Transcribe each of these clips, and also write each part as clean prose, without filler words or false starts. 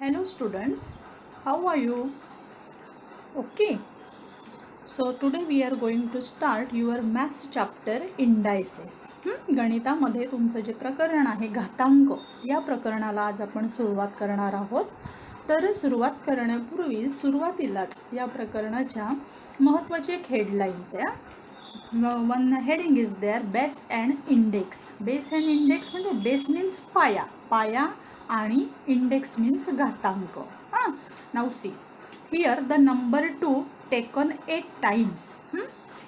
Hello students, how are you? Okay, so today we are going to start your maths chapter indices. गणितामध्ये तुमचं जे प्रकरण आहे घातांक या प्रकरणाला आज आपण सुरुवात करणार आहोत. तर सुरुवात करण्यापूर्वी सुरुवातीलाच या प्रकरणाच्या महत्त्वाचे एक हेडलाईन्स आहे. One heading is there base and index. Base and index म्हणजे बेस मीन्स पाया आणि इंडेक्स मीन्स घातांक. Now see here the number 2 taken 8 times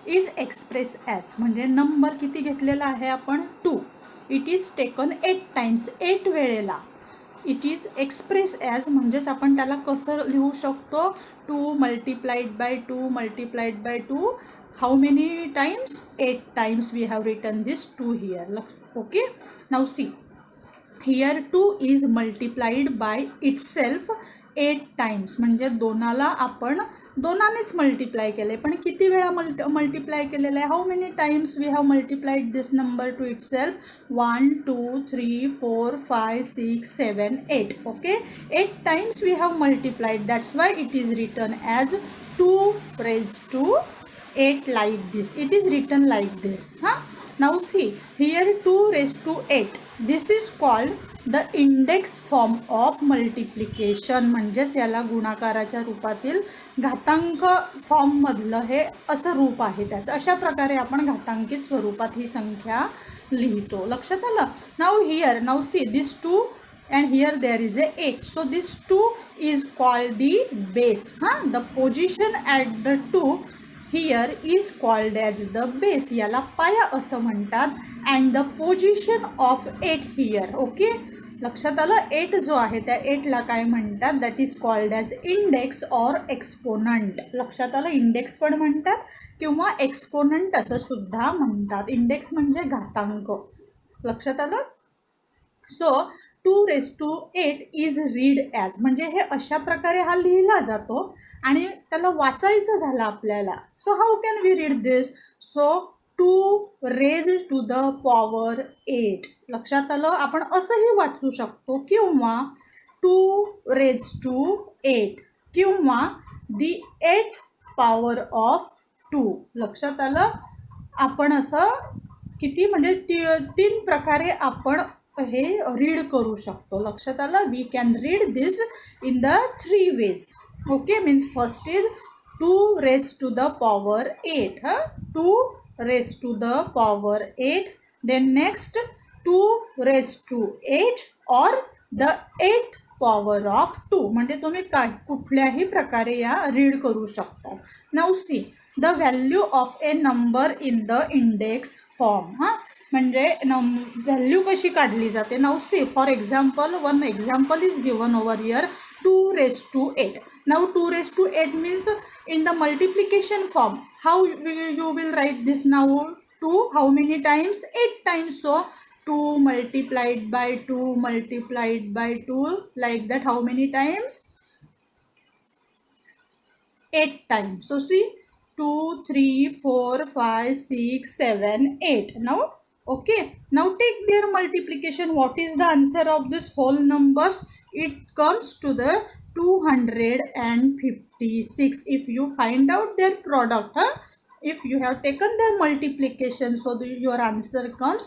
is express as. म्हणजे नंबर किती घेतलेला आहे आपण 2. इट इज टेकन 8 टाइम्स 8 वेळेला. इट इज एक्सप्रेस ॲज म्हणजेच आपण त्याला कसं लिहू शकतो 2 multiplied by 2 multiplied by 2. How many times? 8 times we have written this 2 here. Okay, now see here 2 is multiplied by itself 8 times. म्हणजे दोनाला आपण दोनानेच मल्टिप्लाय केले, पण किती वेळा मल्टिप्लाय केलेलं आहे. How many times we have multiplied this number to itself. 1 2 3 4 5 6 7 8. Okay, 8 times we have multiplied. That's why it is written as 2 raised to 8 like this. It is written like this. Now see here 2 raised to 8. This is called the index form of multiplication. म्हणजेच याला गुणाकाराच्या रूपातील घातांक form मधलं हे असं रूप आहे त्याचं. अशा प्रकारे आपण घातांकित स्वरूपात ही संख्या लिहितो. लक्षात आलं. Now see this 2 and here there is a 8. So this 2 is called the base. The position at the 2 here is called as the base. याला पाया असं म्हणतात. and the position of 8 here. Okay, लक्षात आलं. 8 जो आहे त्या 8ला काय म्हणतात, that is called as index or exponent. लक्षात आलं. इंडेक्स पण म्हणतात किंवा एक्सपोनंट असं सुद्धा म्हणतात. इंडेक्स म्हणजे घातांक. लक्षात आलं. सो 2 raised to 8 is read as. म्हणजे हे अशा प्रकारे हा लिहिला जातो आणि त्याला वाचायचं झालं आपल्याला. So how can we read this. So 2 raised to the power 8. लक्षात आलं. आपण असंही वाचू शकतो किंवा 2 raised to 8 किंवा the 8th power of 2. लक्षात आलं. आपण असं किती म्हणजे 3 प्रकारे आपण हे रीड करू शकतो. लक्षात आलं. We can read this in the 3 ways. Okay, means first is 2 raised to the power 8. 2 raised to the power 8. Then next 2 raised to 8 or the 8th power of 2. म्हणजे तुम्ही कुठल्याही प्रकारे या रीड करू शकता. Now see the value of A number in the index form. म्हणजे value कशी काढली जाते. Now see for example one example is given over here 2 raised to 8. Now 2 raised to 8 means in the multiplication form. How you will write this now? 2 how many times? 8 times. So 2 multiplied by 2 multiplied by 2 like that. How many times? 8 times. So see 2 3 4 5 6 7 8. Now okay, now take their multiplication. What is the answer of this whole numbers? It comes to the 256. If you find out their product, if you have taken their multiplication, so your answer comes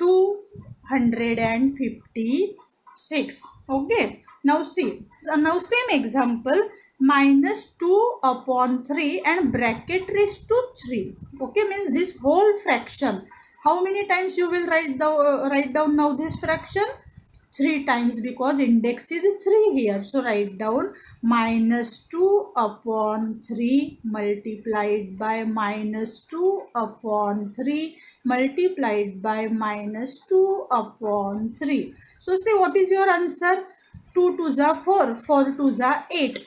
256. Okay, now see. So now same example, minus 2 upon 3 and bracket raised to 3. Okay, means this whole fraction. How many times you will write down now this fraction? 3 times, because index is 3 here. So write down minus 2 upon 3 multiplied by minus 2 upon 3 multiplied by minus 2 upon 3. So see what is your answer. 2 2s are 4, 4 2s are 8.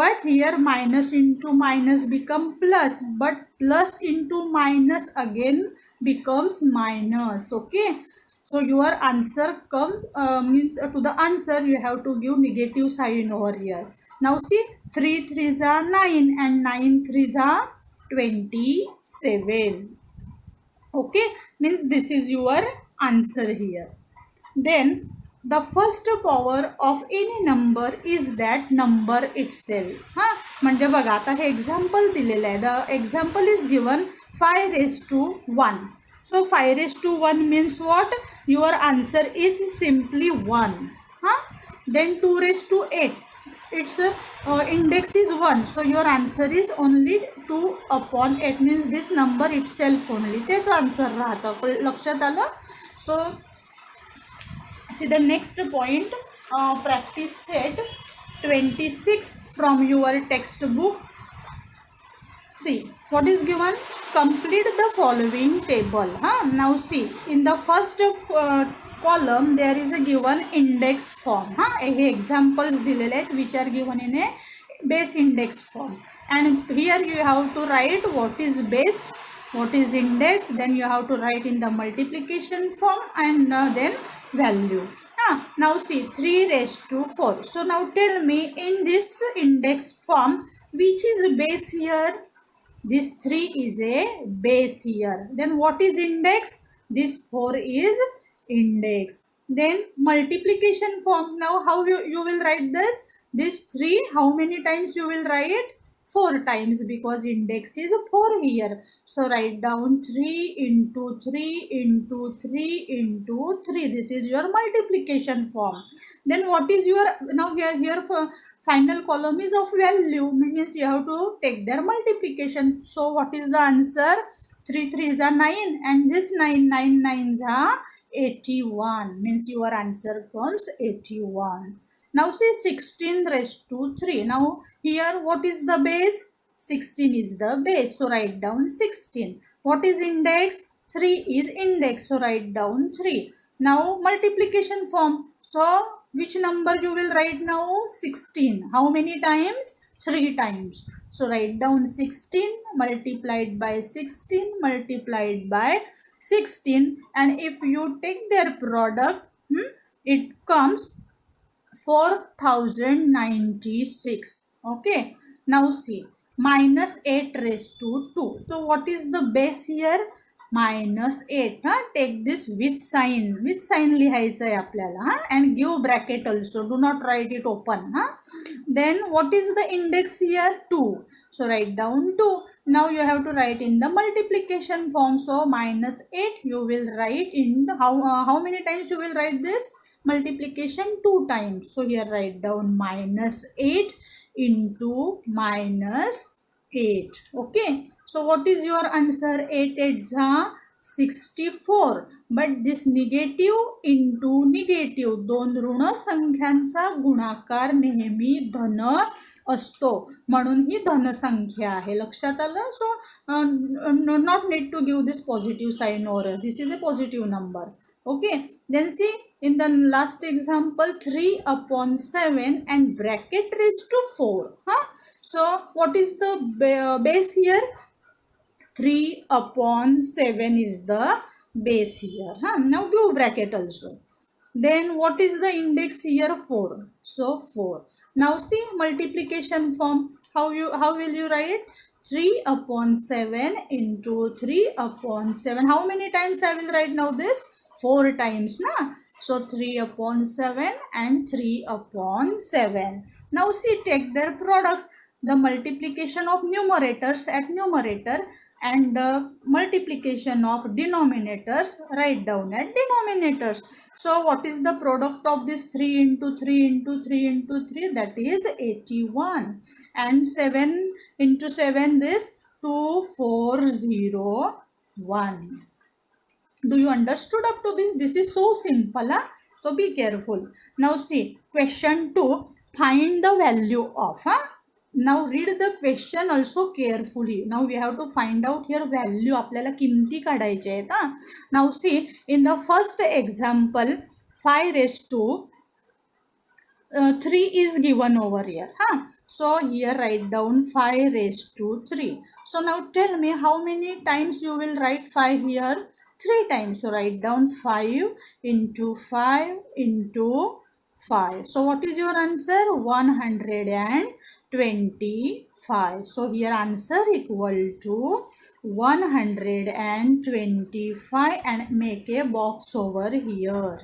But here minus into minus become plus, but plus into minus again becomes minus. Okay, so your answer means to the answer you have to give negative sign over here. Now see 3 3s are 9 and 9 3s are 27. Okay, means this is your answer here. Then the first power of any number is that number itself. हां, म्हणजे बघा आता हे example दिलेलं आहे. The example is given 5^1. So 5^1 means what? Your answer is simply 1. Huh? Then 2^8. Its index is 1. So your answer is only 2/8 means this number itself only. तेच answer राहतं. लक्षात आलं? So see the next point, practice set 26 from your textbook. See what is given. Complete the following table. Now see in the first column there is a given index form. Hey examples दिलेले आहेत which are given in a base index form, and here you have to write what is base, what is index, then you have to write in the multiplication form, and then value. Now see 3^4. So now tell me in this index form which is base here. This 3 is a base here. Then what is index? This 4 is index. Then multiplication form. Now how you will write this? This 3 how many times you will write? 4 times because index is 4 here. So write down 3 into 3 into 3 into 3. This is your multiplication form. Then what is your, now here for final column is of value, means you have to take their multiplication. So what is the answer? 3 3s are 9 and this 9 9s are 81, means your answer comes 81. Now say 16^3. Now here what is the base? 16 is the base, so write down 16. What is index? 3 is index, so write down 3. Now multiplication form. So which number you will write now? 16. How many times? 3 times. So write down 16 multiplied by 16 multiplied by 16, and if you take their product, it comes 4096. Okay. Now see -8^2. So what is the base here? -8. Take this with sign. With sign लिहायचं आहे आपल्याला. And give bracket also. Do not write it open. Then what is the index here? 2. So write down 2. Now you have to write in the multiplication form. So -8 you will write in the, how many times you will write this? Multiplication 2 times. So here write down -8 into -8. Okay. So what is your answer? 8 8s are 64. But this negative into negative, दोन ऋण संख्यांचा गुणाकार नेहमी धन असतो, म्हणून ही धन संख्या आहे. लक्षात आलं? सो not need to give this positive sign or this is a positive number. Okay. Then see in the last example 3/7 and bracket raised to 4. So what is the base here? 3/7 is the base here. Now give bracket also. Then what is the index here? 4. So 4. Now see multiplication form. How will you write? 3/7 into 3/7. How many times I will write now this? 4 times. So 3/7 and 3/7. Now see, take their products. The multiplication of numerators at numerator and the multiplication of denominators write down at denominators. So what is the product of this 3 into 3 into 3 into 3? That is 81. And 7 into 7 this 2401. Do you understood up to this? This is so simple. So be careful. Now see question 2. Find the value of. Now read the question also carefully. Now we have to find out here value. आपल्याला किमती काढायचे आहेत. Now see in the first example 5^3 is given over here. So here write down 5^3. So now tell me how many times you will write 5 here? 3 times. So write down 5 into 5 into 5. So what is your answer? 125. So here answer equal to 125 and make a box over here.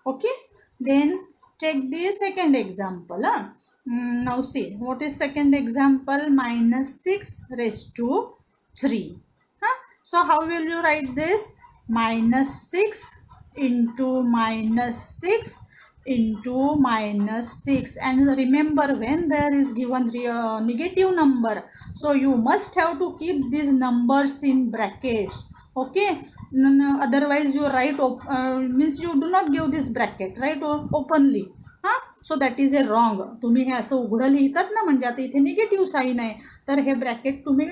Okay. Then take the second example. Now see, what is second example? Minus 6 raised to 3. So how will you write this? Minus 6 into minus 6 into minus 6. And remember, when there is given negative number, so you must have to keep these numbers in brackets. Okay, otherwise you write means you do not give this bracket, right, openly. So that is a wrong. तुम्ही हे असं उघडं लिहितात ना, म्हणजे आता इथे negative sign आहे, तर हे ब्रॅकेट तुम्ही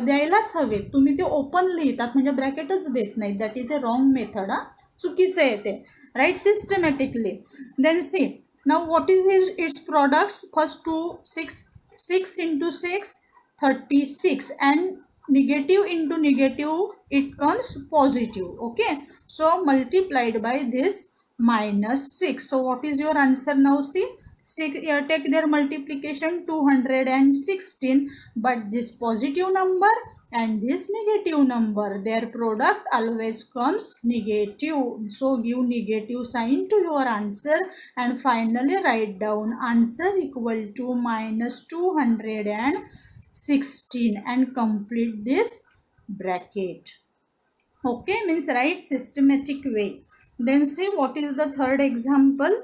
द्यायलाच हवेत. तुम्ही ते ओपन लिहितात म्हणजे ब्रॅकेटच देत नाहीत. That is a wrong method. चुकीचं आहे ते. Right, systematically. Then see, now what is its products? First two 6 into 6 36, and negative into negative it comes positive. Okay, so multiplied by this minus 6. So what is your answer now? See, take their multiplication 216, but this positive number and this negative number, their product always comes negative. So give negative sign to your answer and finally write down answer equal to minus 216 and complete this bracket. Okay, means write systematic way. Then see what is the third example.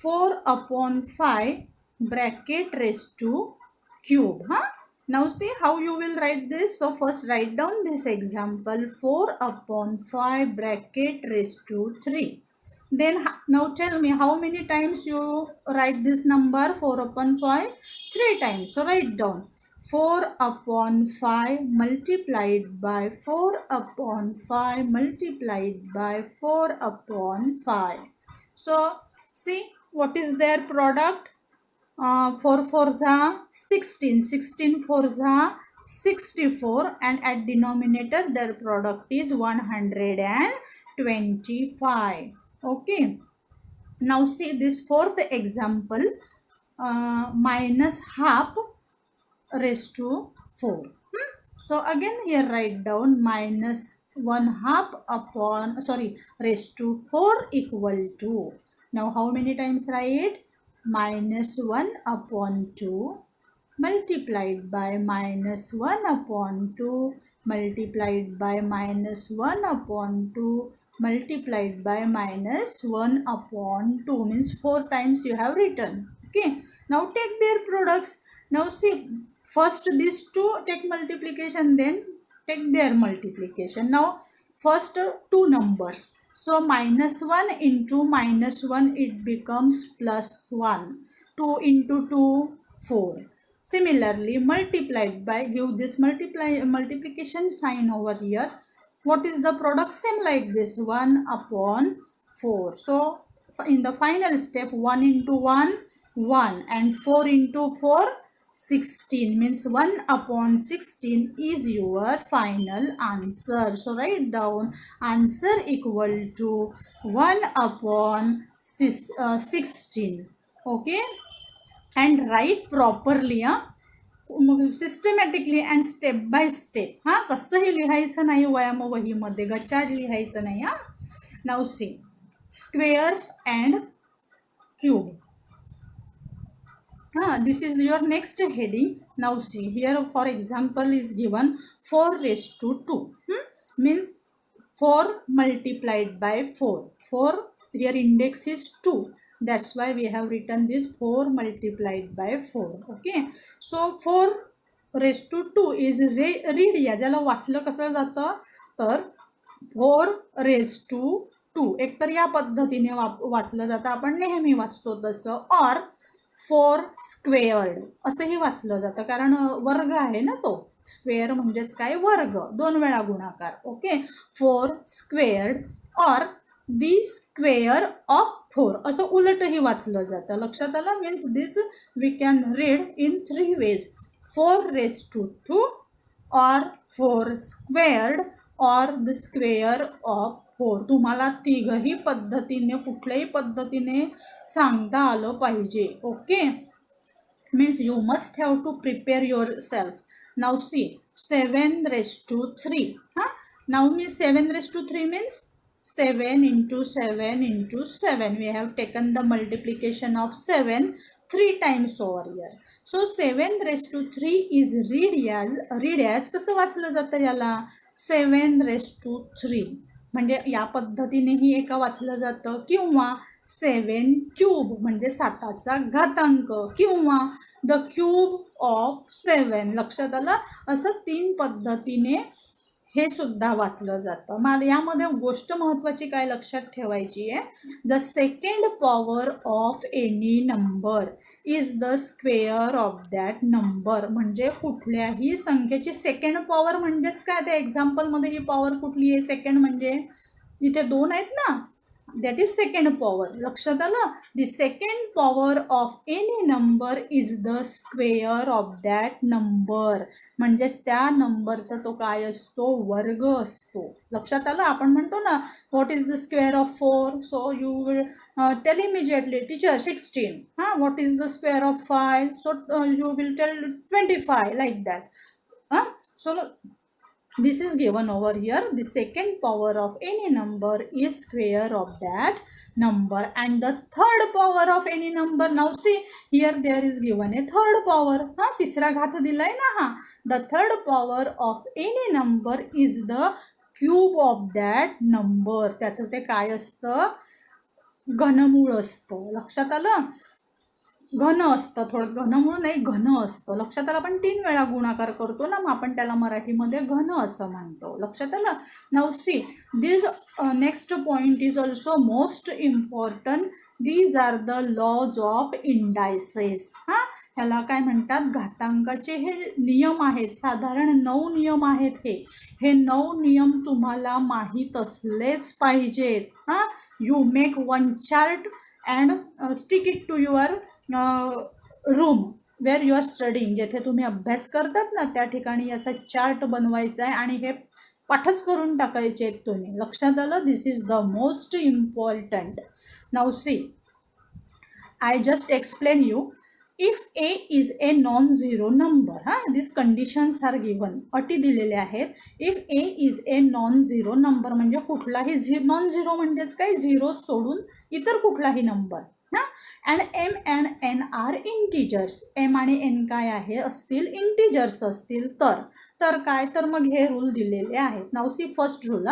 4 upon 5 bracket raised to cube. Now see how you will write this. So first write down this example. 4 upon 5 bracket raised to 3. Then now tell me how many times you write this number 4 upon 5? 3 times. So write down 4 upon 5 multiplied by 4 upon 5 multiplied by 4 upon 5. So see what is their product? 4 4s are 16, 16 4s are 64, and at denominator their product is 125. Okay, now see this fourth example. Minus half raised to 4. So again here write down minus 1/2 upon raised to 4 equal to. Now how many times write? Minus 1 upon 2 multiplied by minus 1 upon 2 multiplied by minus 1 upon 2 multiplied by minus 1 upon 2, means 4 times you have written. Okay, now take their products. Now see, first these two take multiplication, then take their multiplication. Now first two numbers, so minus 1 into minus 1 it becomes plus 1. 2 into 2 4. Similarly multiplied by, give this multiplication sign over here. What is the product? Same like this, 1 upon 4. So in the final step, 1 into 1 1 and 4 into 4 16, means 1 upon 16 is your final answer. So write down answer equal to 1 upon 16. Okay, and write properly. Systematically and step by step. कसंही लिहायचं नाही वहीमध्ये, गचाड लिहायचं नाही. Now see, square and cube. This is your next heading. Now see, here for example is given 4 raised to 2. Means 4 multiplied by 4. 4, here index is 2. That's why we have written this 4 multiplied by 4. Okay, so 4 raised to 2 is read. या ज्याला वाचलं कसं जातं, तर 4 raised to 2 एक तर या पद्धतीने वाचलं जातं, आपण नेहमी वाचतो तसं. और 4 स्क्वेअर्ड असंही वाचलं जातं, कारण वर्ग आहे ना तो. स्क्वेअर म्हणजेच काय, वर्ग, 2 वेळा गुणाकार. ओके, 4 स्क्वेअर्ड और दी स्क्वेअर ऑफ 4 असं उलटही वाचलं जातं. लक्षात आलं? Means this we can read in 3 ways. 4 raised to 2 or 4 squared or the square of 4. तुम्हाला तिघही पद्धतीने, कुठल्याही पद्धतीने सांगता आलं पाहिजे. Okay, means you must have to prepare yourself. Now see, 7 raised to 3. Now means 7 raised to 3 means 7 into 7 into 7. We have taken the multiplication of 7 3 times over here. So 7 raised to 3 is read as कसं वाचलं जातं याला 7 raised to 3. म्हणजे या पद्धतीनेही एका वाचलं जातं किंवा 7 क्यूब म्हणजे 7चा घातांक किंवा द क्यूब ऑफ 7. लक्षात आलं. असं 3 पद्धतीने हे सुद्धा वाचलं जातं. मग यामध्ये गोष्ट महत्त्वाची काय लक्षात ठेवायची आहे, the second power of any number is the square of that number. म्हणजे कुठल्याही संख्येची सेकंड पॉवर म्हणजेच काय, त्या एक्झाम्पलमध्ये ही पॉवर कुठली आहे, सेकंड म्हणजे इथे 2 आहेत ना, दॅट इज सेकंड पॉवर. लक्षात आलं. The second power of any number is the square of that number. म्हणजेच त्या नंबरचा तो काय असतो, वर्ग असतो. लक्षात आलं. आपण म्हणतो ना what is the square of 4. So you will tell immediately teacher 16. What is the square of 5. So you will tell 25 like that. So this is given over here. The second power of any number is square of that number, and the third power of any number, now see here there is given a third power. तिसरा घात दिलाय ना. The third power of any number is the cube of that number. त्याचं ते काय असतं, घनमूळ असतं. लक्षात आलं. घन असतं, थोडं घनमूळ नाही, घन असतं. लक्षात आलं. आपण 3 वेळा गुणाकार करतो ना, मग आपण त्याला मराठीमध्ये घन असं म्हणतो. लक्षात आलं. Now see this next point is also most important. These are the laws of indices. ह्याला काय म्हणतात, घातांकाचे हे नियम आहेत. साधारण 9 नियम आहेत. हे 9 नियम तुम्हाला माहीत असलेच पाहिजेत. You make one chart and stick it to your room where you are studying. जेथे तुम्ही अभ्यास करतात ना त्या ठिकाणी याचा चार्ट बनवायचा आहे आणि हे पाठच करून टाकायचे आहेत तुम्ही. लक्षात आलं. This is the most important. Now see I just explain you. If a is a non zero number, this conditions are given. अटी दिलेले आहेत. If a is a non zero number म्हणजे कुठलाही नॉन झिरो म्हणजेच काय, zero सोडून इतर कुठलाही number. And m and n are integers. M आणि एन काय आहे असतील, इंटिजर्स असतील तर काय, तर मग हे रूल दिलेले आहेत. Now see first rule.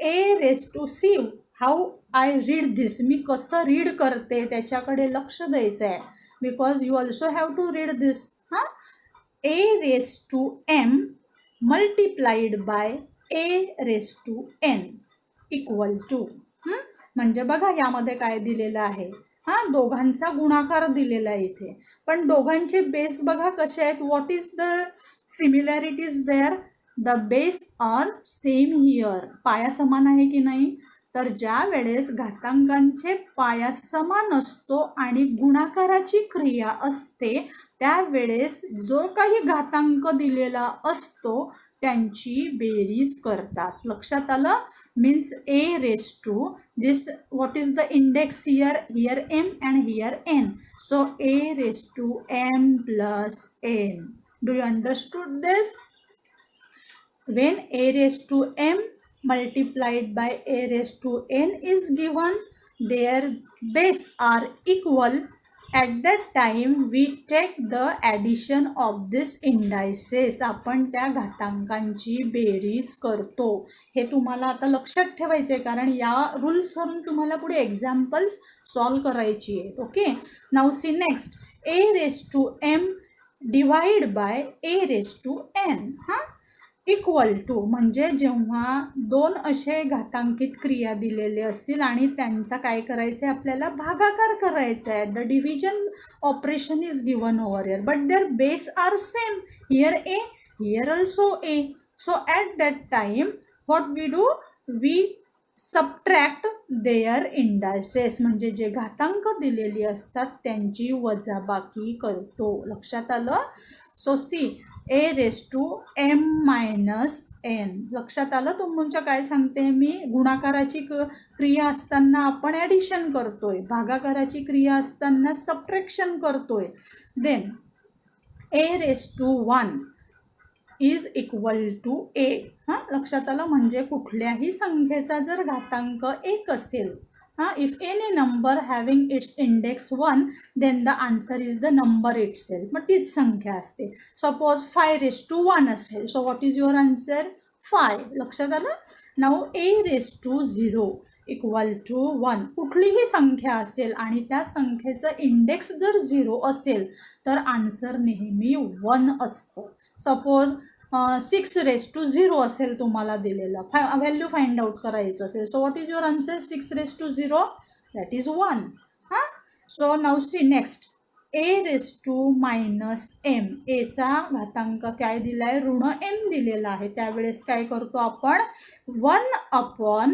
A raise to c how I read this. मी कसं रीड करते त्याच्याकडे लक्ष द्यायचं आहे. Because you also have to read this. A raised to m multiplied by a raised to n equal to. म्हणजे बघा यामध्ये काय दिलेलं आहे, दोघांचा गुणाकार दिलेला आहे इथे. पण दोघांचे बेस बघा कसे आहेत. What is the similarities there. The base are same here. पाया समान आहे की नाही. तर ज्या वेळेस घातांकांचे पाया समान असतो आणि गुणाकाराची क्रिया असते त्यावेळेस जो काही घातांक दिलेला असतो त्यांची बेरीज करतात. लक्षात आलं. Means a raise to this, what is the index here m and here n. So a raise to m plus n. Do you understood this. When a raise to m multiplied by a raised to n is given, their base are equal. At that time we take the addition of this indices. आपण त्या घातांकांची berries करतो. हे तुम्हाला आता लक्षात ठेवायचे आहे कारण या रूल्सवरून तुम्हाला पुढे एक्झाम्पल्स सॉल्व करायची आहेत. Okay. Now see next. A raise to m divide by a raise to n. Equal to म्हणजे जेव्हा 2 असे घातांकित क्रिया दिलेले असतील आणि त्यांचा काय करायचं आहे, आपल्याला भागाकार करायचा आहे. The division operation is given over here but their base are same. Here a, here also a. So at that time what we do, we subtract their indices. म्हणजे जे घातांक दिलेली असतात त्यांची वजाबाकी करतो. लक्षात आलं. So c a raise to m minus n. लक्षात आलं. तुमच्या काय सांगते मी, गुणाकाराची क्रिया असताना आपण ॲडिशन करतोय, भागाकाराची क्रिया असताना सबट्रॅक्शन करतोय. Then a raise to 1 is equal to a. हां, लक्षात आलं. म्हणजे कुठल्याही संख्येचा जर घातांक 1 असेल, हां, if any number having its index 1 then the answer is the number itself. मग तीच संख्या असते. सपोज 5 असेल, so what is your answer? 5. लक्षात आलं. Now a⁻0 equal to 1. कुठलीही संख्या असेल आणि त्या संख्येचं इंडेक्स जर 0 असेल तर आन्सर नेहमी 1 असतं. सपोज 6⁻0 असेल तुम्हाला दिलेलं, व्हॅल्यू फाइंड आउट करायचं असेल, so what is your answer? 6⁻0 that is 1. हां, सो नाऊ सी नेक्स्ट a⁻m. एचा घातांक काय दिला आहे? ऋण m दिलेला आहे. त्यावेळेस काय करतो आपण? 1/a⁻m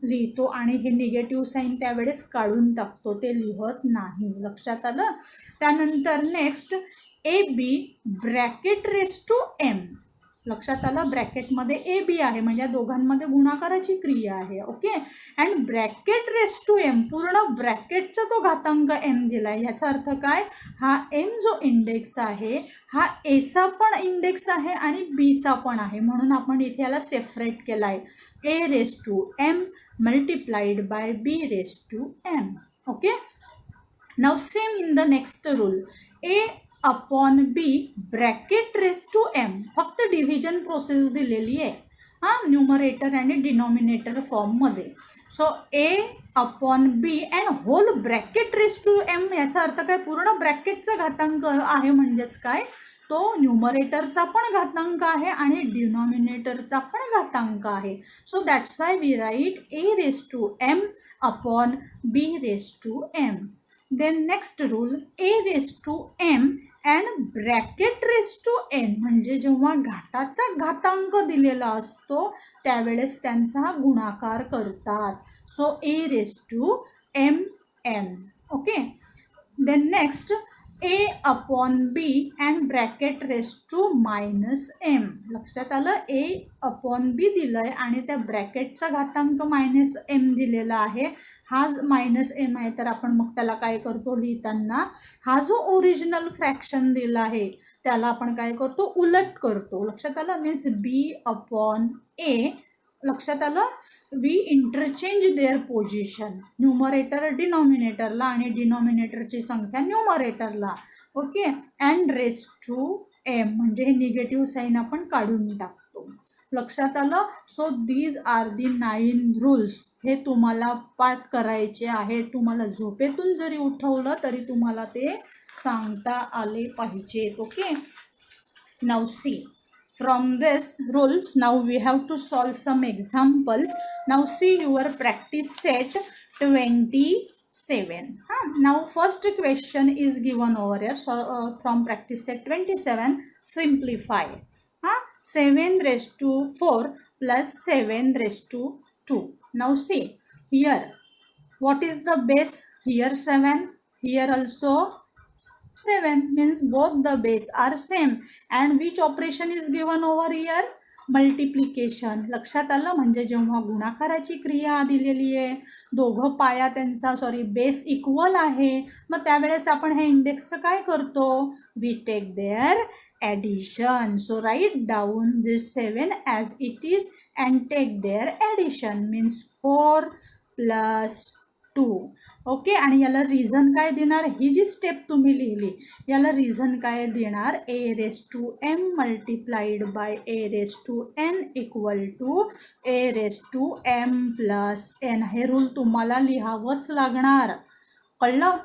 लिहितो आणि हे निगेटिव्ह साईन त्यावेळेस काढून टाकतो, ते लिहत नाही. लक्षात आलं. त्यानंतर नेक्स्ट ab⁻m. लक्षात आलं. ब्रॅकेटमध्ये ab आहे म्हणजे दोघांमध्ये गुणाकाराची क्रिया आहे. ओके. अँड ⁻m पूर्ण ब्रॅकेटचा तो घातांक m दिला आहे. याचा अर्थ काय? हा m जो इंडेक्स आहे हा एचा पण इंडेक्स आहे आणि बीचा पण आहे, म्हणून आपण इथे याला सेपरेट केला आहे. a⁻m multiplied bye b⁻m. Okay. Now same in the next rule. a/b⁻m. फक्त डिव्हिजन प्रोसेस दिलेली आहे, हां, न्यूमरेटर आणि डिनॉमिनेटर फॉर्ममध्ये. सो a/b अँड होल ⁻m. याचा अर्थ काय? पूर्ण ब्रॅकेटचा घातांक आहे, म्हणजेच काय? तो न्यूमरेटरचा पण घातांक आहे आणि डिनॉमिनेटरचा पण घातांक आहे. So that's why we write a⁻m/b⁻m. Then next rule a⁻m and ⁻n. म्हणजे जेव्हा घाताचा घातांक दिलेला असतो त्यावेळेस त्यांचा गुणाकार करतात. So a⁻m. Okay. Then next a/b and ⁻m. लक्षात आलं. a/b दिलं आहे आणि त्या ब्रॅकेटचा घातांक -m दिलेला आहे. हा -m आहे तर आपण मग त्याला काय करतो लिहिताना? हा जो ओरिजिनल फ्रॅक्शन दिला आहे त्याला आपण काय करतो? उलट करतो. लक्षात आलं. Means b/a. लक्षात आलं. We interchange their position. Numerator डिनॉमिनेटरला आणि डिनॉमिनेटरची संख्या न्यूमरेटरला. ओके. अँड m म्हणजे हे निगेटिव्ह साईन आपण काढून टाकतो. लक्षात आलं. So these are the 9 rules. हे तुम्हाला पाठ करायचे आहे. तुम्हाला झोपेतून जरी उठवलं तरी तुम्हाला ते सांगता आले पाहिजेत. Okay. Now C. From this rules, now we have to solve some examples. Now see your practice set 27. Now first question is given over here. So from practice set 27, simplify. 7⁴ plus 7⁴. Now see here. What is the base? Here 7. Here also 7, means both the base are same. And which operation is given over here? Multiplication. लक्षात आलं. म्हणजे जेव्हा गुणाकाराची क्रिया दिलेली आहे, दोघं पाया त्यांचा बेस इक्वल आहे, मग त्यावेळेस आपण हे इंडेक्सचं काय करतो? We take their addition. So write down this 7 as it is and take their addition. Means 4 + 2. Okay. आणि याला रिझन काय देणार? ही जी स्टेप तुम्ही लिहिली याला रिझन काय देणार? a⁻m multiplied by a⁻n equal to a⁻m + n. हे रूल तुम्हाला लिहावंच लागणार. कळलं.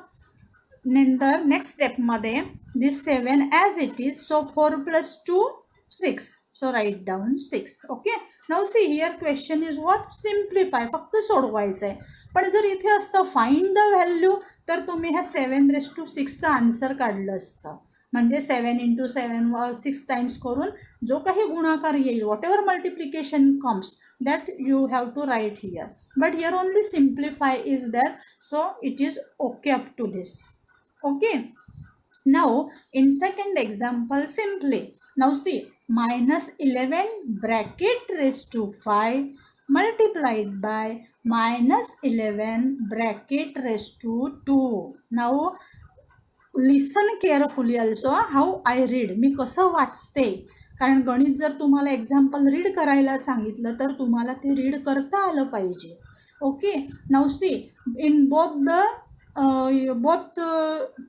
नंतर नेक्स्ट स्टेपमध्ये this 7 as it is. So 4 + 2 6. So write down 6. Okay. Now see here question is what? Simplify. फक्त सोडवायचं आहे. पण जर इथे असतं फाइंड द व्हॅल्यू तर तुम्ही ह्या 7⁻6चं आन्सर काढलं असतं. म्हणजे 7 × 7 6 टाइम्स करून जो काही गुणाकार येईल, whatever multiplication comes that you have to write here. But here only simplify is there. So it is okay up to this. Okay. Now in second example simply. Now see -11⁵ multiplied by -11⁵ (2). Now listen carefully also how I read, मी कसं वाचते. कारण गणित जर तुम्हाला example read करायला सांगितलं तर तुम्हाला ते रीड करता आलं पाहिजे. Okay, now see in both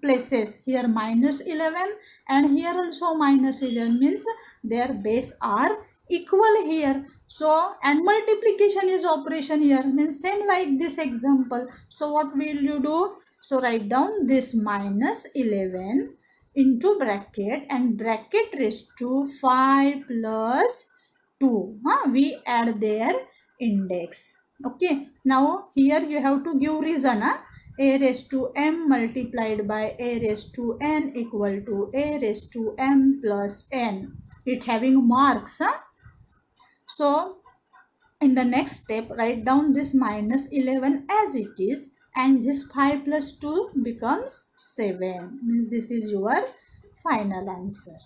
places here -11 and here also -11 means their base are equal here. So and multiplication is operation here means same like this example. So what will you do? So write down this -11 into bracket and bracket raised to 5 plus 2. We add their index. Okay, now here you have to give reason. A raised to m multiplied by a raised to n equal to a raised to m plus n. It having marks. So in the next step, write down this -11 as it is and this 5 plus 2 becomes 7. Means this is your final answer.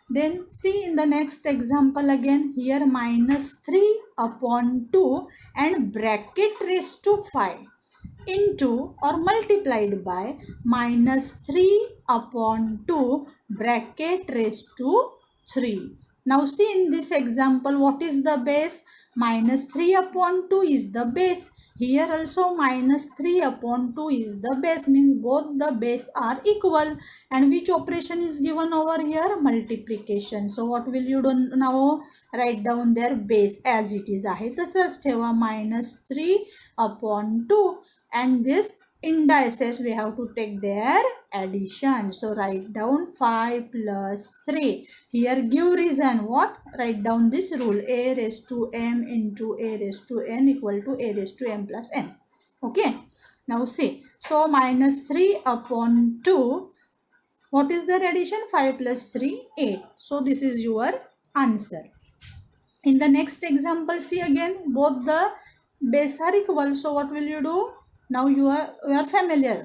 Then see in the next example again, here -3 upon 2 and bracket raised to 5 into or multiplied by -3 upon 2 bracket raised to 3. Now see in this example what is the base? -3 upon 2 is the base. Here also -3 upon 2 is the base, means both the base are equal. And which operation is given over here? Multiplication. So what will you do now? Write down their base as it is. आहे तसंच ठेवा -3 upon 2 and this indices we have to take their addition. So write down 5 plus 3. Here give reason. What? Write down this rule. A raised to m into a raised to n equal to a raised to m plus n. Okay. Now see. So -3 upon 2. What is their addition? 5 plus 3, 8. So this is your answer. In the next example, see again both the base are equal. So what will you do? Now you are familiar.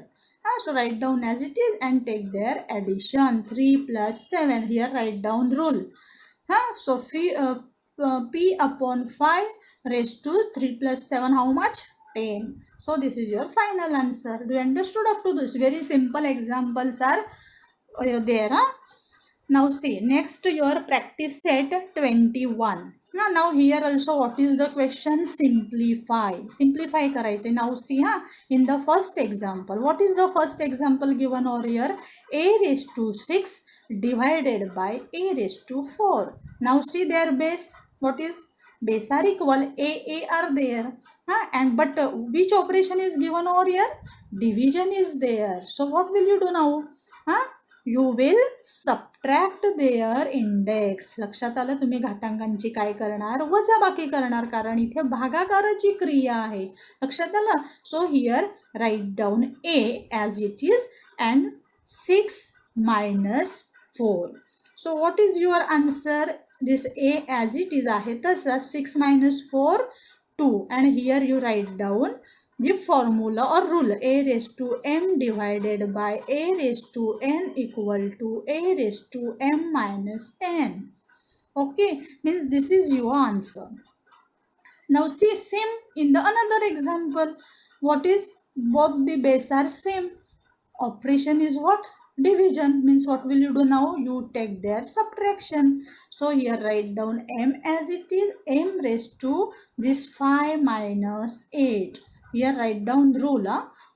So write down as it is and take their addition. 3 plus 7. Here write down rule. So p upon 5 raised to 3 plus 7 how much? 10. So this is your final answer. Do you understood up to this? Very simple examples are there. Now see next your practice set 21. Now here also what is the question? Simplify करायचे. Now see in the first example, what is the first example given over here? A raised to 6 divided by a raised to 4. Now see their base. What is? Base are equal. A are there. And but which operation is given over here? Division is there. So what will you do now? You will subtract their index. लक्षात आलं? तुम्ही घातांकांची काय करणार? वजाबाकी करणार, कारण इथे भागाकाराची क्रिया आहे. लक्षात आलं? So here write down a as it is and 6 minus 4. So what is your answer? This a as it is आहे तसा 6 minus 4 2 and here you write down the formula or rule. A raised to m divided by a raised to n equal to a raised to m minus n. Okay, means this is your answer. Now see same in the another example. What is? Both the base are same. Operation is what? Division. Means what will you do now? You take their subtraction. So here write down m as it is. M raised to this 5 minus 8. Here write down rule.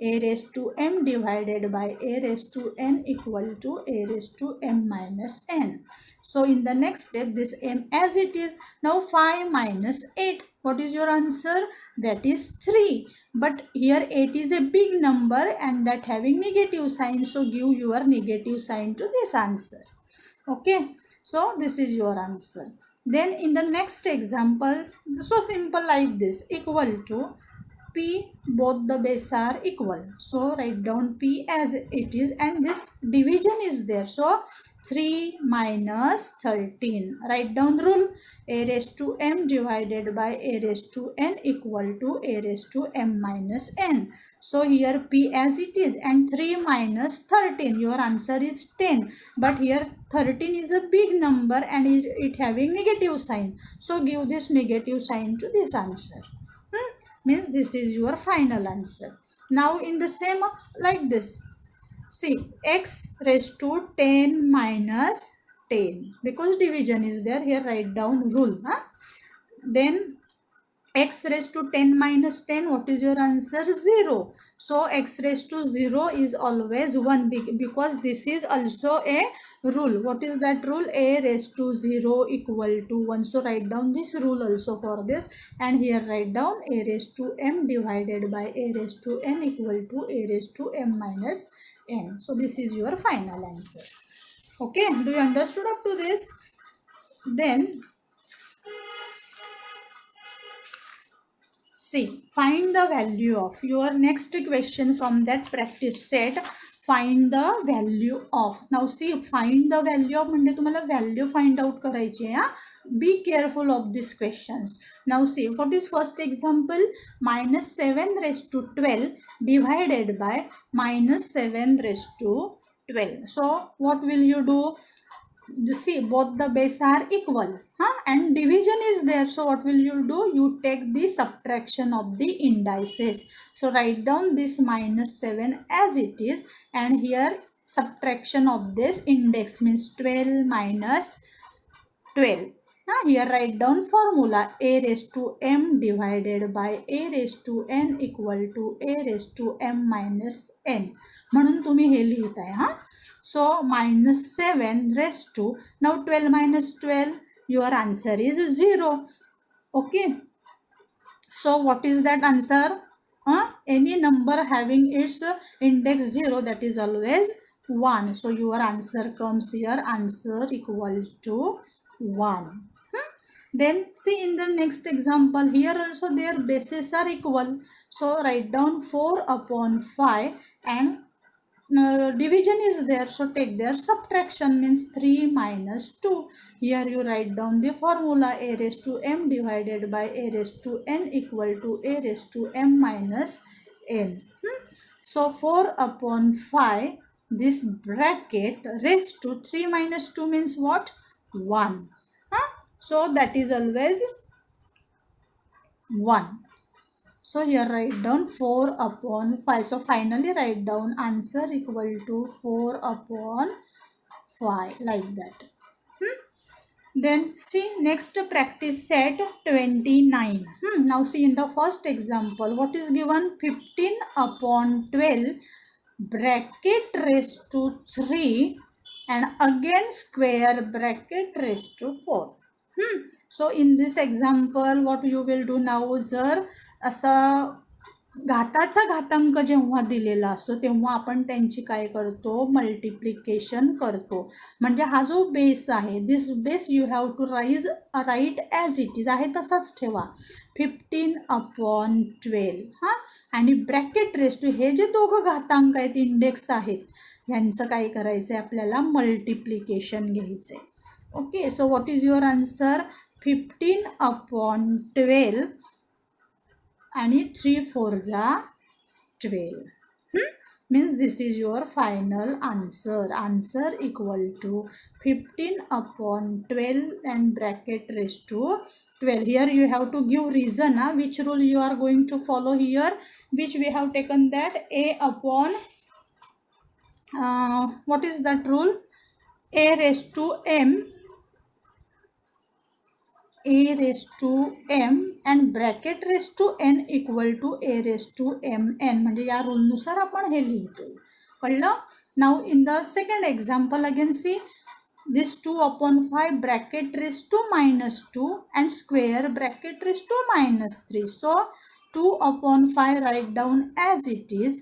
A raised to m divided by a raised to n equal to a raised to m minus n. So in the next step this m as it is. Now 5 minus 8. What is your answer? That is 3. But here 8 is a big number and that having negative sign. So give your negative sign to this answer. Okay. So this is your answer. Then in the next examples, so simple like this. Equal to p, both the base are equal. So write down p as it is and this division is there. So 3 minus 13. Write down rule. A raised to m divided by a raised to n equal to a raised to m minus n. So here p as it is and 3 minus 13. Your answer is 10. But here 13 is a big number and it having negative sign. So give this negative sign to this answer. Means this is your final answer. Now in the same like this. See, x raised to 10 minus 10, because division is there. Here write down rule. Then x raised to 10 minus 10, what is your answer? 0. So x raised to 0 is always 1, because this is also a rule. What is that rule? A raised to 0 equal to 1. So write down this rule also for this, and here write down a raised to m divided by a raised to n equal to a raised to m minus n. So this is your final answer. Okay, do you understood up to this? Then see, find the value of your next question from that practice set. Find the value of. Now see, find the value of म्हणजे तुम्हाला value find out करायची आहे. Be careful of these questions. Now see, what is first example? Minus 7 raised to 12 divided by minus 7 raised to 12. So what will you do? You see, both the base are equal, and division is there. So what will you do? You take the subtraction of the indices. So write down this minus 7 as it is, and here subtraction of this index means 12 minus 12. Here write down formula. A raised to m divided by a raised to n equal to a raised to m minus n. म्हणून तुम्ही हे लिहिताय. So minus 7 raised to, now 12 minus 12, your answer is 0. Okay. So what is that answer? Any number having its index 0, that is always 1. So your answer comes here, answer equal to 1. Then see in the next example, here also their bases are equal. So write down 4 upon 5, and division is there, so take their subtraction means 3 minus 2. Here you write down the formula. A raised to m divided by a raised to n equal to a raised to m minus n. So 4 upon 5, this bracket raised to 3 minus 2 means what? 1. So that is always 1. So here write down 4 upon 5. So finally write down answer equal to 4 upon 5, like that. Then see next practice set 29. Now see in the first example, what is given? 15 upon 12 bracket raised to 3 and again square bracket raised to 4. So in this example, what you will do now? जर असा घाताचा घातांक जेव्हा दिलेला असतो तेव्हा आपण त्यांची काय करतो? मल्टिप्लिकेशन करतो. म्हणजे हा जो बेस आहे, this base you have to write as it is, आहे तसाच ठेवा. 15 upon 12 आणि ब्रॅकेट रेस टू, हे जे दोघं घातांक आहेत, इंडेक्स आहेत, यांचं काय करायचं आहे? आपल्याला मल्टिप्लिकेशन घ्यायचं आहे. Okay, so what is your answer? 15 upon 12 आणि 3 4 जा 12. Means this is your final answer. Answer equal to 15 upon 12 and bracket raised to 12. Here you have to give reason. Which rule you are going to follow here? Which we have taken that a upon what is that rule? A raised to m, a raised to m and bracket raised to n equal to a raised to mn. म्हणजे या रूलनुसार आपण हे लिहितोय. कळलं? Now in the second example again see this 2 upon 5 bracket raised to minus 2 and square bracket raised to minus 3. So 2 upon 5 write down as it is,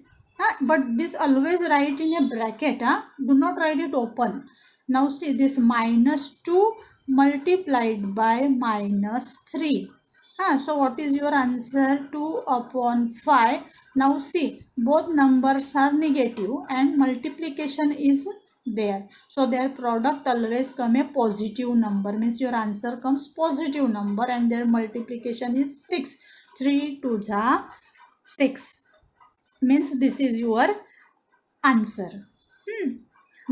but this always write in a bracket. Do not write it open. Now see this minus 2 multiplied by minus 3. So what is your answer? 2 upon 5. Now see both numbers are negative and multiplication is there, so their product always come a positive number, means your answer comes positive number, and their multiplication is 6. 3 2 जा 6, means this is your answer.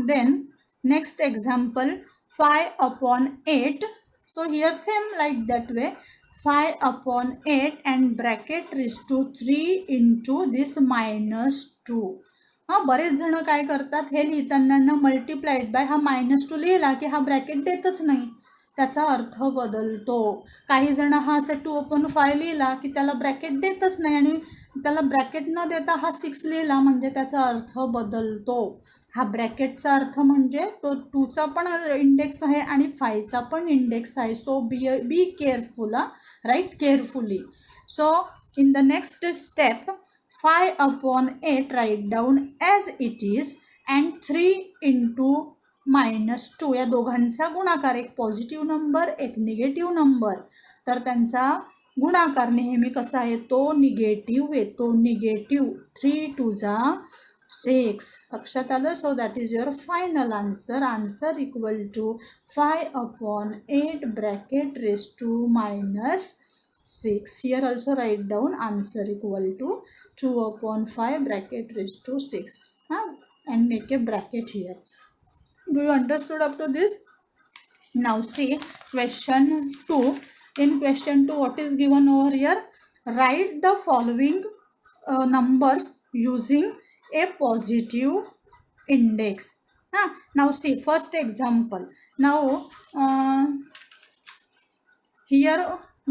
Then next example 5 upon 8. So here same like that way, 5 upon 8 and bracket raised to 3 into this minus 2. हां, बरेच जण काय करतात, हे लिहिताना multiplied by हा -2 लिहिला की हा ब्रॅकेट देतच नाही, त्याचा अर्थ बदलतो. काही जण हा असा 2/5 लिहिला की त्याला ब्रॅकेट देतच नाही आणि त्याला ब्रॅकेट न देता हा 6 लिहिला म्हणजे त्याचा अर्थ बदलतो. हा ब्रॅकेटचा अर्थ म्हणजे तो 2चा पण इंडेक्स आहे आणि 5चा पण इंडेक्स आहे. So be careful, right, carefully. So in the next step 5/8 write down as it is and 3 into -2 या दोघांचा गुणाकार, एक पॉझिटिव्ह नंबर एक निगेटिव्ह नंबर, तर त्यांचा गुणाकार नेहमी कसा येतो, निगेटिव्ह येतो. निगेटिव्ह 3 2 जा 6. लक्षात आलं. So that is your final answer. Answer equal to 5/8 bracket raise to -6. Here also write down answer equal to 2/5 bracket raised to 6, and make a bracket here. Do you understood up to this? Now see question 2. In question 2 what is given over here? Write the following numbers using a positive index. Now see first example. Now here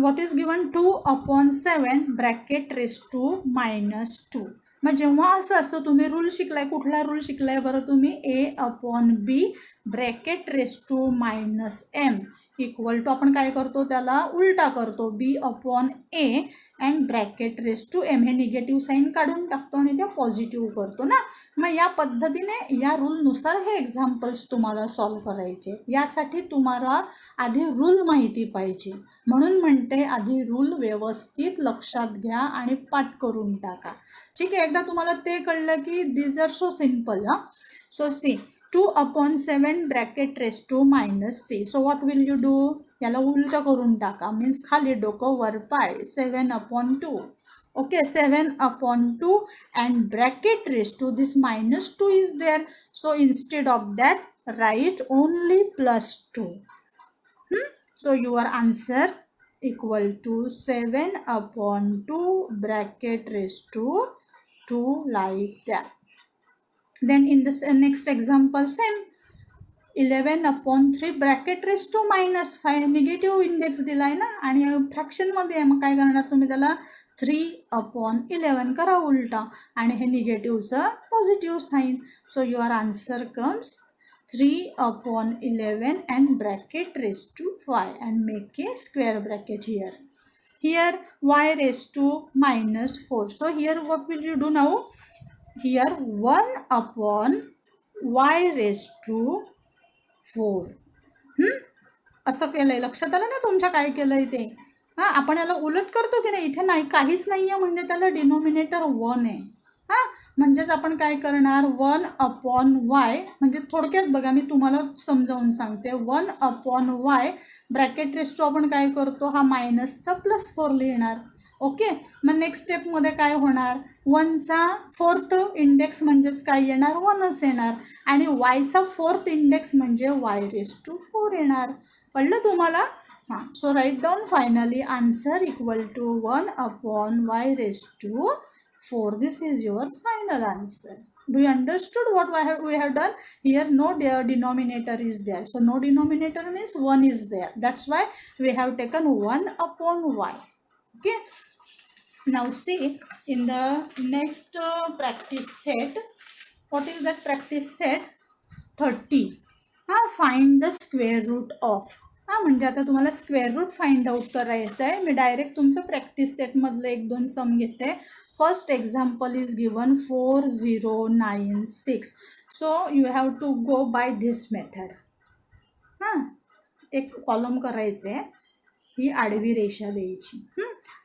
what is given, 2/7 bracket raised to -2. मग जेव्हा असं असतं, तुम्ही rule शिकलाय, कुठला rule शिकलाय बरं तुम्ही, A/B bracket raise to -m equal to, आपण काय करतो त्याला उलटा करतो, B/A and bracket raise to m. हे निगेटिव्ह साईन काढून टाकतो आणि ते पॉझिटिव्ह करतो ना. मग या पद्धतीने या रूलनुसार हे एक्झाम्पल्स तुम्हाला सॉल्व करायचे. यासाठी तुम्हाला आधी रूल माहिती पाहिजे, म्हणून म्हणते आधी रूल व्यवस्थित लक्षात घ्या आणि पाठ करून टाका. ठीक आहे, एकदा तुम्हाला ते कळलं की this are so simple. So see 2/7 bracket raise to -c. So what will you do, याला उलट करून टाका, मीन्स खाली डोकं वर पाय, 7/2. Okay, 7/2 and bracket raised to this -2 is there. So instead of that write only +2. So your answer equal to 7/2 bracket raised to 2, like that. Then in this next example same, 11/3 bracket raise to -5. Negative index दिलाय ना आणि फ्रॅक्शनमध्ये आहे, मग काय करणार तुम्ही त्याला 3/11 करा उलटा आणि हे निगेटिव्हचं positive sign. So your answer comes 3/11 and bracket raised to 5 and make a square bracket here. Here y raised to -4. So here what will you do now? Here 1/y raised to 4. असं केलंय, लक्षात आलं ना तुमच्या काय केलंय ते. आपण याला उलट करतो की नाही, इथे नाही काहीच नाही आहे म्हणजे त्याला डिनोमिनेटर 1 आहे. म्हणजेच आपण काय करणार, 1/y, म्हणजे थोडक्यात बघा मी तुम्हाला समजावून सांगते, 1/y ब्रॅकेट रेस टू आपण काय करतो, हा मायनसचा +4 लिहिणार. ओके, मग नेक्स्ट स्टेपमध्ये काय होणार, 1चा 4th इंडेक्स म्हणजेच काय येणार, 1च येणार आणि वायचा 4th इंडेक्स म्हणजे y रेस टू 4 येणार. कळलं तुम्हाला? So write down finally answer equal to 1/y raise to 4. This is your final answer. Do you understood what we have done? Here no denominator is there. So no denominator means 1 is there. That's why we have taken 1/y. Okay. Now see in the next practice set. What is that practice set? 30. Find the square root of. म्हणजे आता तुम्हाला square root find out करायचं आहे. मी direct तुमचं practice सेटमधलं 1-2 sum घेते. First example is given 4096. So you have to go by this method. एक column करायचं आहे, ही आडवी रेषा द्यायची.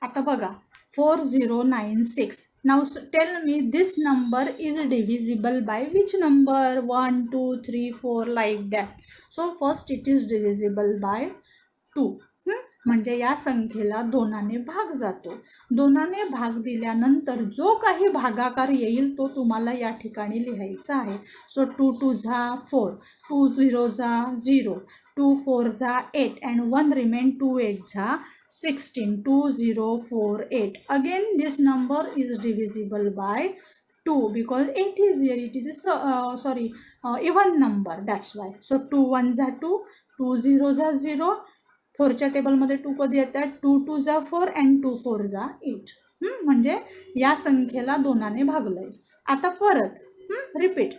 आता बघा 4096. Now tell me this number is divisible by which number? 1 2 3 4 like that. So first it is divisible by 2. म्हणजे या संख्येला 2ने भाग जातो. 2ने भाग दिल्यानंतर जो काही भागाकार येईल तो तुम्हाला या ठिकाणी लिहायचा आहे. सो 2 2 जा 4, 2 0 जा 0, 2 4 जा 8 and 1 remain, 2 8 जा 16, 2048. Again this number is divisible by 2 because 8 is here. It is a even number. That's why. So 2 ones are 2, 2 zeros are 0. 4च्या टेबलमध्ये 2 कधी येतात? 2 2 जा 4 and 2 4 जा 8. म्हणजे या संख्येला 2ने भागलंय. आता परत repeat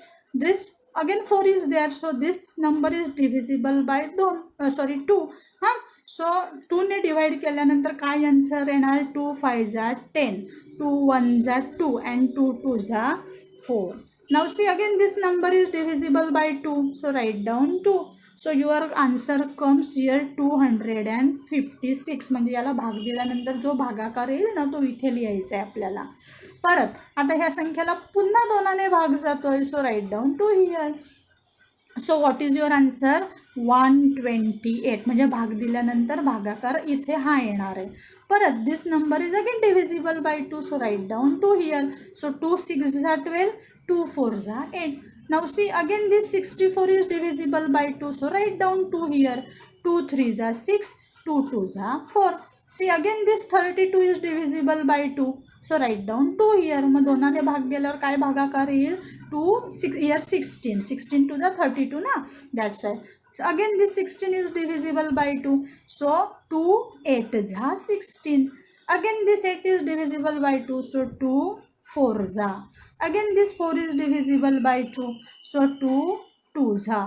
this. Again 4 is there, so this number is divisible by 2. So 2 ने डिवाइड केल्यानंतर काय आन्सर येणार? 2 5 जा 10, 2 1 जा 2 and 2 2 जा 4. Now see again this number is divisible by 2, so write down 2. So your answer comes here 256. म्हणजे याला भाग दिल्यानंतर जो भागाकार येईल ना तो इथे लिहायचा आहे आपल्याला. परत आता ह्या संख्येला पुन्हा 2ने भाग जातोय, so write down 2 here. So what is your answer? 128. म्हणजे भाग दिल्यानंतर भागाकार इथे हा येणार आहे. परत this number is again divisible by 2, so write down 2 here. So 2 6 जा 12, 2 4 जा 8. Now see again this 64 is divisible by 2, so write down 2 here. 2 3 जा 6, 2 2 जा 4. See again this 32 is divisible by 2, so write down 2 here. मग 2ने भाग गेल्यावर काय भागाकार येईल? 2 6 here 16, 16 to the 32 ना, that's why. So again this 16 is divisible by 2, so 2 8 जा 16. Again this 8 is divisible by 2, so 2 4 जा. Again this 4 is divisible by 2, so 2 2 जा.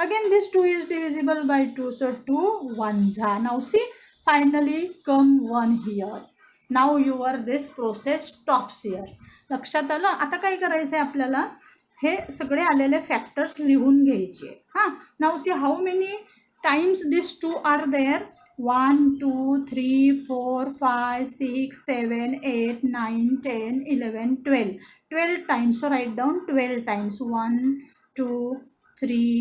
Again this 2 is divisible by 2, so 2 1 जा. Now see finally come 1 here. Now your this process stops here. लक्षात आलं? आता काय करायचं आहे आपल्याला? हे सगळे आलेले फॅक्टर्स लिहून घ्यायचे. Now see how many times these 2 are there? 1 2 3 4 5 6 7 8 9 10 11 12 times. So write down 12 times. 1 2 3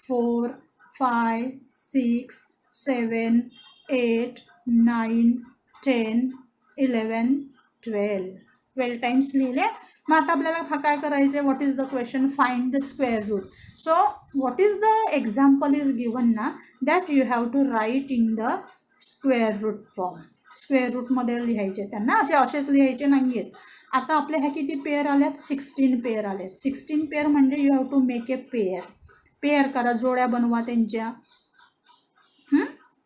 4 5 6 7 8 9 10 11 12 times लिहिले. मग आता आपल्याला काय करायचं आहे? What is the question? Find the square root. So what is the example is given ना, that you have to write in the square root form. स्क्वेअर रूटमध्ये लिहायचे त्यांना, असेच लिहायचे नाही आहेत. आता आपल्या ह्या किती पेअर आल्यात? 16 पेअर आल्यात. 16 पेअर म्हणजे you have to make a pair करा, जोड्या बनवा त्यांच्या.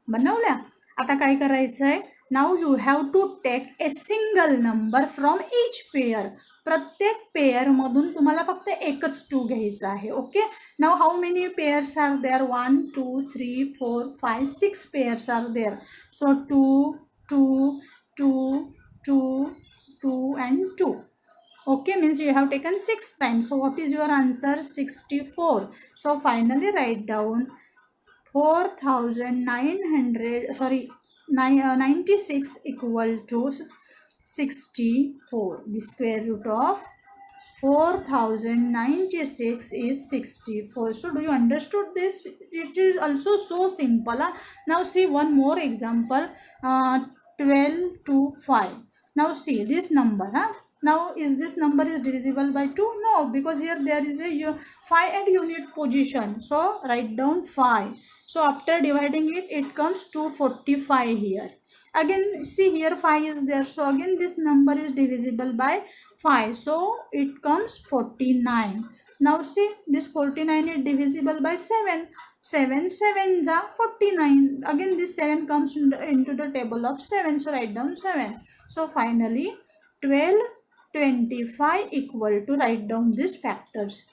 बनवल्या. आता काय करायचं आहे? Now you have to take a single number from each pair. प्रत्येक पेअरमधून तुम्हाला फक्त एकच 2 घ्यायचा आहे. Okay. Now how many pairs are there? 1 2 3 4 5 6 pairs are there. So 2 2 2 2 2 and 2. Okay, means you have taken 6 times. So what is your answer? 64. So finally write down 96 equal to 64. The square root of 4096 is 64. So do you understood this? It is also so simple. Now see one more example. 12 to 5. Now see this number. Now is this number is divisible by 2? No, because here there is a 5 at unit position. So write down 5. So after dividing it, it comes 245 here. Again see here 5 is there. So again this number is divisible by 5. So it comes 49. Now see this 49 is divisible by 7. 7 7s are 49. Again this 7 comes into the table of 7. So write down 7. So finally 12 25 equal to, write down these factors.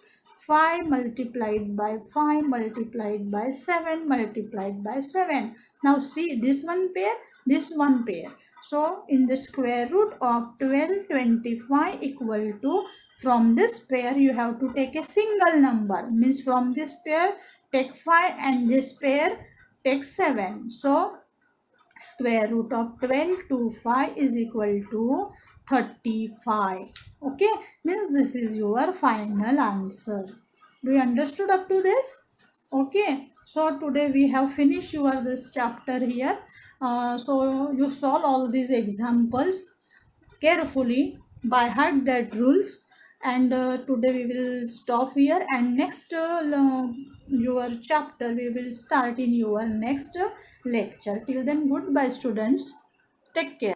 5 multiplied by 5 multiplied by 7 multiplied by 7. Now see this one pair, this one pair. So in the square root of 1225 equal to, from this pair you have to take a single number. Means from this pair take 5 and this pair take 7. So square root of 12 to 5 is equal to 35. Okay, means this is your final answer. Do you understood up to this? Okay, so today we have finished your this chapter here. So you solve all these examples carefully, by heart that rules, and today we will stop here, and next your chapter we will start in your next lecture. Till then, goodbye students, take care.